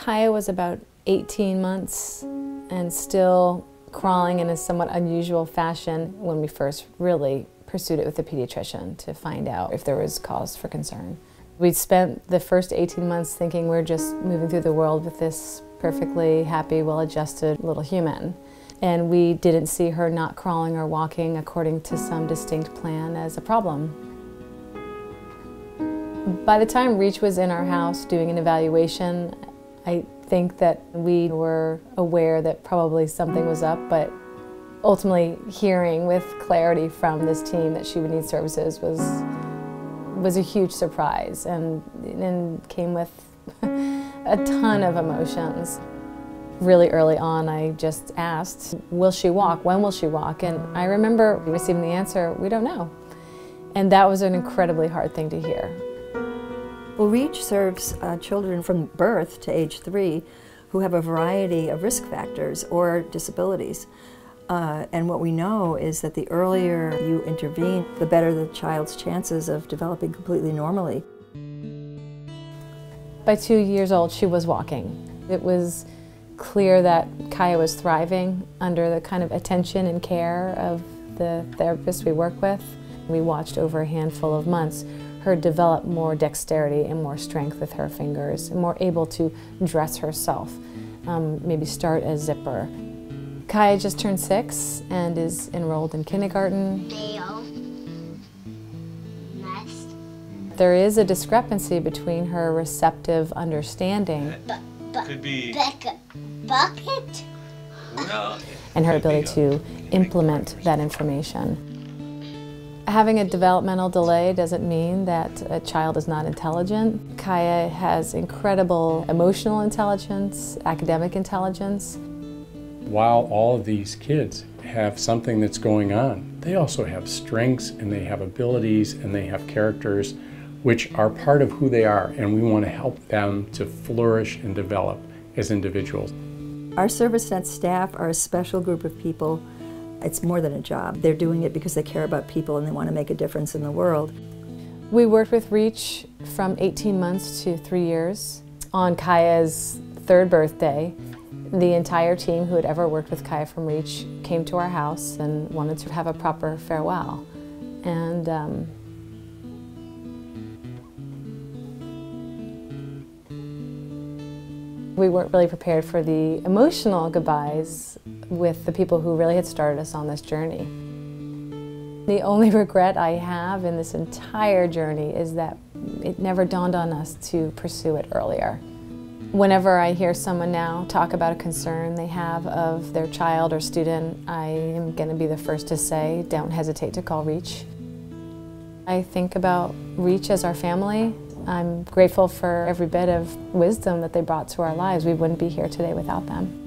Kaya was about 18 months and still crawling in a somewhat unusual fashion when we first really pursued it with the pediatrician to find out if there was cause for concern. We'd spent the first 18 months thinking we're just moving through the world with this perfectly happy, well-adjusted little human. And we didn't see her not crawling or walking according to some distinct plan as a problem. By the time Reach was in our house doing an evaluation, I think that we were aware that probably something was up, but ultimately hearing with clarity from this team that she would need services was a huge surprise and came with a ton of emotions. Really early on, I just asked, will she walk? When will she walk? And I remember receiving the answer, we don't know. And that was an incredibly hard thing to hear. Well, Reach serves children from birth to age 3 who have a variety of risk factors or disabilities. And what we know is that the earlier you intervene, the better the child's chances of developing completely normally. By 2 years old, she was walking. It was clear that Kaya was thriving under the kind of attention and care of the therapists we work with. We watched over a handful of months her develop more dexterity and more strength with her fingers, and more able to dress herself, maybe start a zipper. Kaya just turned 6 and is enrolled in kindergarten. Next. There is a discrepancy between her receptive understanding Could be Bucket? and her ability to implement that information. Having a developmental delay doesn't mean that a child is not intelligent. Kaya has incredible emotional intelligence, academic intelligence. While all of these kids have something that's going on, they also have strengths and they have abilities and they have characters which are part of who they are, and we want to help them to flourish and develop as individuals. Our ServiceNet staff are a special group of people. It's more than a job. They're doing it because they care about people and they want to make a difference in the world. We worked with Reach from 18 months to 3 years. On Kaya's 3rd birthday, the entire team who had ever worked with Kaya from Reach came to our house and wanted to have a proper farewell. And we weren't really prepared for the emotional goodbyes with the people who really had started us on this journey. The only regret I have in this entire journey is that it never dawned on us to pursue it earlier. Whenever I hear someone now talk about a concern they have of their child or student, I am going to be the first to say, don't hesitate to call Reach. I think about Reach as our family. I'm grateful for every bit of wisdom that they brought to our lives. We wouldn't be here today without them.